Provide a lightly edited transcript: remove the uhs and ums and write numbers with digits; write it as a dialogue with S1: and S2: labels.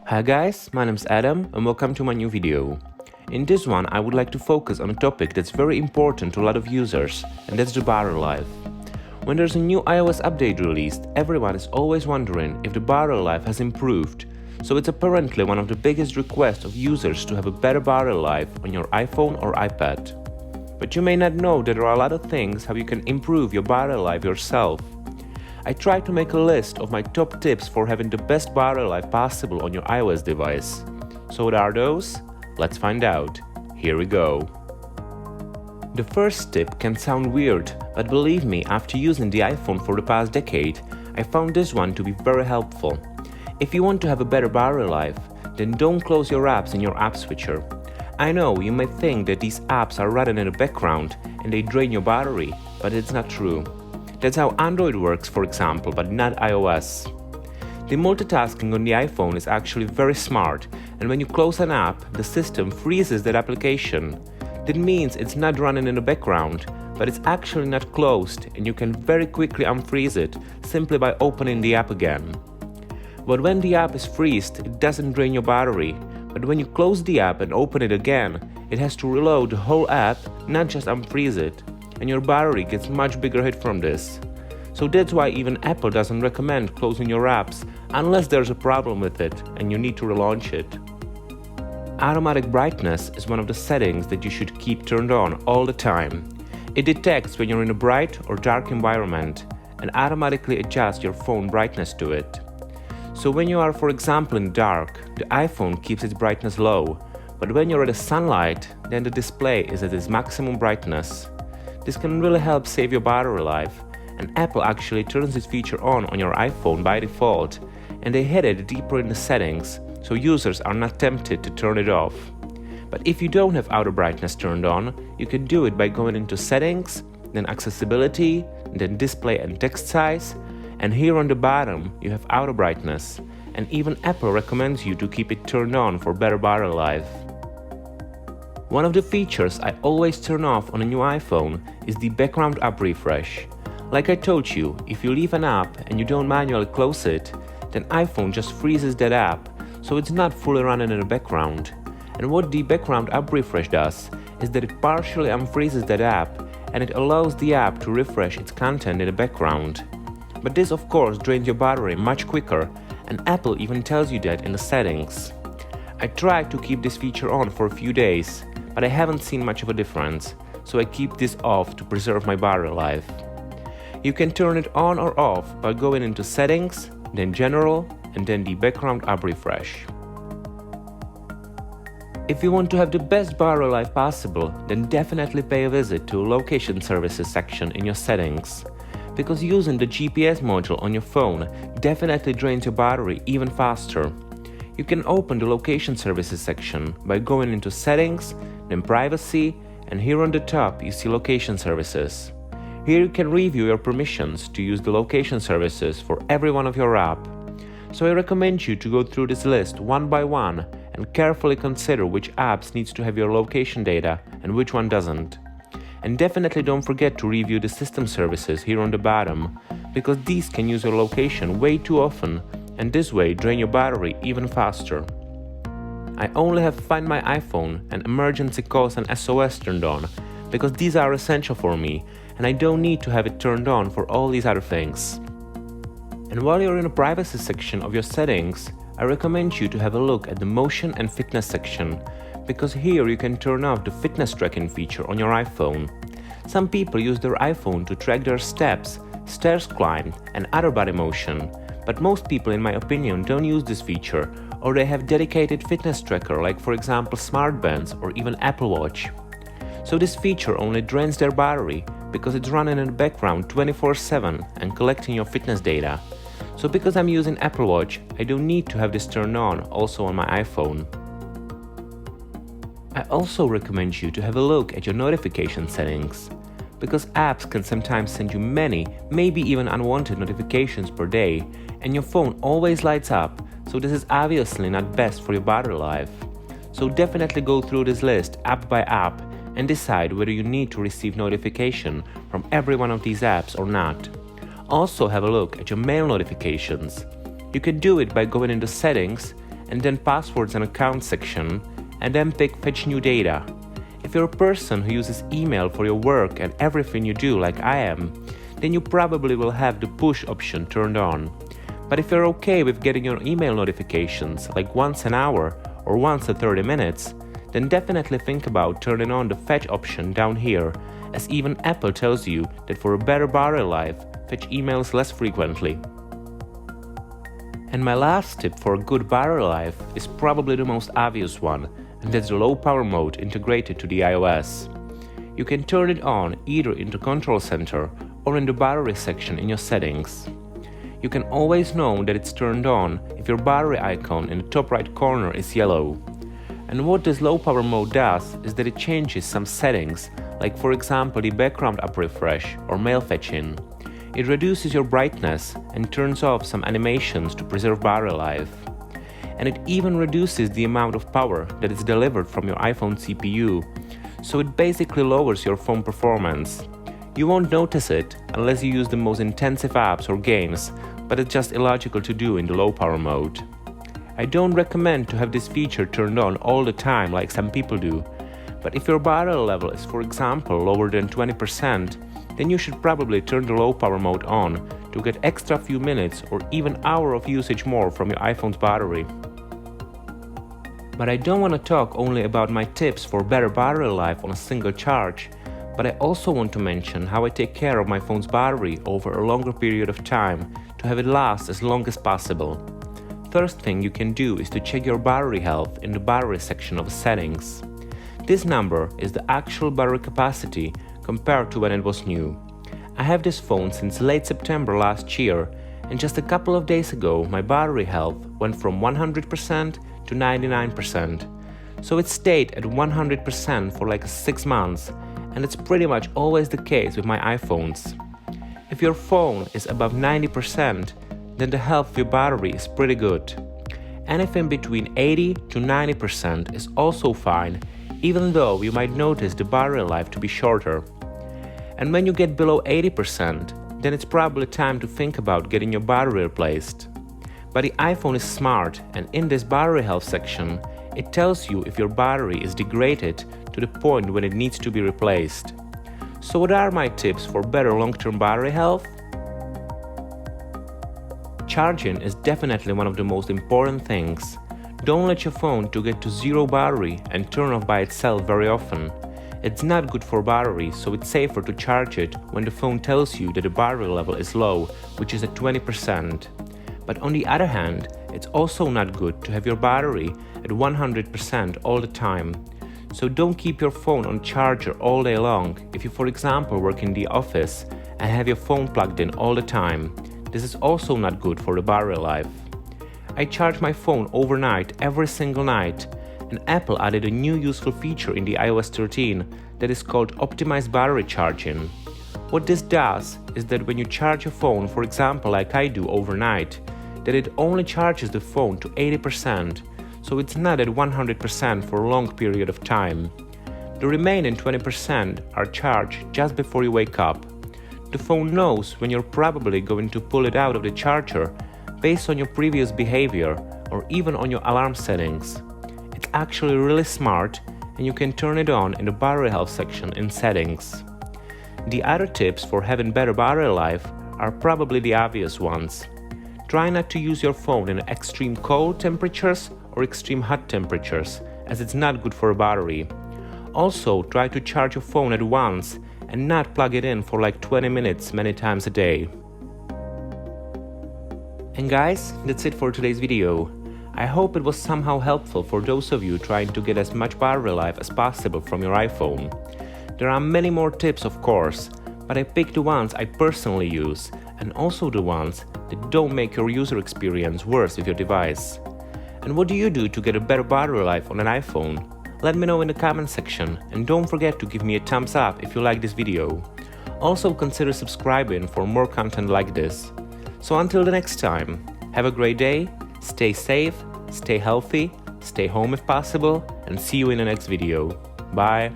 S1: Hi guys, my name's Adam and welcome to my new video. In this one I would like to focus on a topic that's very important to a lot of users, and that's the battery life. When there's a new iOS update released, everyone is always wondering if the battery life has improved, so it's apparently one of the biggest requests of users to have a better battery life on your iPhone or iPad. But you may not know that there are a lot of things how you can improve your battery life yourself. I tried to make a list of my top tips for having the best battery life possible on your iOS device. So what are those? Let's find out. Here we go. The first tip can sound weird, but believe me, after using the iPhone for the past decade, I found this one to be very helpful. If you want to have a better battery life, then don't close your apps in your app switcher. I know you may think that these apps are running in the background and they drain your battery, but it's not true. That's how Android works, for example, but not iOS. The multitasking on the iPhone is actually very smart, and when you close an app, the system freezes that application. That means it's not running in the background, but it's actually not closed, and you can very quickly unfreeze it simply by opening the app again. But when the app is freezed, it doesn't drain your battery, but when you close the app and open it again, it has to reload the whole app, not just unfreeze it. And your battery gets much bigger hit from this. So that's why even Apple doesn't recommend closing your apps unless there's a problem with it and you need to relaunch it. Automatic brightness is one of the settings that you should keep turned on all the time. It detects when you're in a bright or dark environment and automatically adjusts your phone brightness to it. So when you are, for example, in the dark, the iPhone keeps its brightness low, but when you're at the sunlight, then the display is at its maximum brightness. This can really help save your battery life, and Apple actually turns this feature on your iPhone by default, and they hid it deeper in the settings, so users are not tempted to turn it off. But if you don't have auto brightness turned on, you can do it by going into Settings, then Accessibility, then Display and Text Size, and here on the bottom you have auto brightness, and even Apple recommends you to keep it turned on for better battery life. One of the features I always turn off on a new iPhone is the background app refresh. Like I told you, if you leave an app and you don't manually close it, then iPhone just freezes that app, so it's not fully running in the background. And what the background app refresh does is that it partially unfreezes that app and it allows the app to refresh its content in the background. But this of course drains your battery much quicker, and Apple even tells you that in the settings. I tried to keep this feature on for a few days, but I haven't seen much of a difference, so I keep this off to preserve my battery life. You can turn it on or off by going into Settings, then General, and then the Background App Refresh. If you want to have the best battery life possible, then definitely pay a visit to a Location Services section in your settings, because using the GPS module on your phone definitely drains your battery even faster. You can open the Location Services section by going into Settings, then Privacy, and here on the top you see Location Services. Here you can review your permissions to use the location services for every one of your apps. So I recommend you to go through this list one by one and carefully consider which apps needs to have your location data and which one doesn't. And definitely don't forget to review the system services here on the bottom, because these can use your location way too often and this way drain your battery even faster. I only have Find My iPhone and Emergency Calls and SOS turned on, because these are essential for me and I don't need to have it turned on for all these other things. And while you're in the privacy section of your settings, I recommend you to have a look at the motion and fitness section, because here you can turn off the fitness tracking feature on your iPhone. Some people use their iPhone to track their steps, stairs climbed and other body motion, but most people in my opinion don't use this feature, or they have dedicated fitness tracker like for example smartbands or even Apple Watch. So this feature only drains their battery because it's running in the background 24/7 and collecting your fitness data. So because I'm using Apple Watch, I don't need to have this turned on also on my iPhone. I also recommend you to have a look at your notification settings, because apps can sometimes send you many, maybe even unwanted notifications per day, and your phone always lights up, so this is obviously not best for your battery life. So definitely go through this list app by app and decide whether you need to receive notification from every one of these apps or not. Also have a look at your mail notifications. You can do it by going into Settings and then passwords and account section, and then pick Fetch New Data. If you're a person who uses email for your work and everything you do like I am, then you probably will have the push option turned on. But if you're okay with getting your email notifications like once an hour or once in 30 minutes, then definitely think about turning on the fetch option down here, as even Apple tells you that for a better battery life, fetch emails less frequently. And my last tip for a good battery life is probably the most obvious one, and that's the low power mode integrated to the iOS. You can turn it on either in the control center or in the battery section in your settings. You can always know that it's turned on if your battery icon in the top right corner is yellow. And what this low power mode does is that it changes some settings, like for example the background up refresh or mail fetching. It reduces your brightness and turns off some animations to preserve battery life. And it even reduces the amount of power that is delivered from your iPhone CPU, so it basically lowers your phone performance. You won't notice it unless you use the most intensive apps or games, but it's just illogical to do in the low power mode. I don't recommend to have this feature turned on all the time like some people do, but if your battery level is, for example, lower than 20%, then you should probably turn the low power mode on to get extra few minutes or even hour of usage more from your iPhone's battery. But I don't want to talk only about my tips for better battery life on a single charge, but I also want to mention how I take care of my phone's battery over a longer period of time to have it last as long as possible. First thing you can do is to check your battery health in the battery section of settings. This number is the actual battery capacity compared to when it was new. I have this phone since late September last year, and just a couple of days ago my battery health went from 100% to 99%. So it stayed at 100% for like 6 months, and it's pretty much always the case with my iPhones. If your phone is above 90%, then the health of your battery is pretty good. Anything between 80 to 90% is also fine, even though you might notice the battery life to be shorter. And when you get below 80%, then it's probably time to think about getting your battery replaced. But the iPhone is smart, and in this battery health section, it tells you if your battery is degraded to the point when it needs to be replaced. So what are my tips for better long-term battery health? Charging is definitely one of the most important things. Don't let your phone to get to zero battery and turn off by itself very often. It's not good for battery, so it's safer to charge it when the phone tells you that the battery level is low, which is at 20%. But on the other hand, it's also not good to have your battery at 100% all the time. So don't keep your phone on charger all day long if you, for example, work in the office and have your phone plugged in all the time. This is also not good for the battery life. I charge my phone overnight every single night, and Apple added a new useful feature in the iOS 13 that is called optimized battery charging. What this does is that when you charge your phone, for example like I do overnight, that it only charges the phone to 80%, so it's not at 100% for a long period of time. The remaining 20% are charged just before you wake up. The phone knows when you're probably going to pull it out of the charger based on your previous behavior or even on your alarm settings. It's actually really smart, and you can turn it on in the battery health section in settings. The other tips for having better battery life are probably the obvious ones. Try not to use your phone in extreme cold temperatures or extreme hot temperatures, as it's not good for a battery. Also, try to charge your phone at once and not plug it in for like 20 minutes many times a day. And guys, that's it for today's video. I hope it was somehow helpful for those of you trying to get as much battery life as possible from your iPhone. There are many more tips, of course, but I picked the ones I personally use, and also the ones that don't make your user experience worse with your device. And what do you do to get a better battery life on an iPhone? Let me know in the comment section, and don't forget to give me a thumbs up if you like this video. Also consider subscribing for more content like this. So until the next time, have a great day, stay safe, stay healthy, stay home if possible, and see you in the next video. Bye!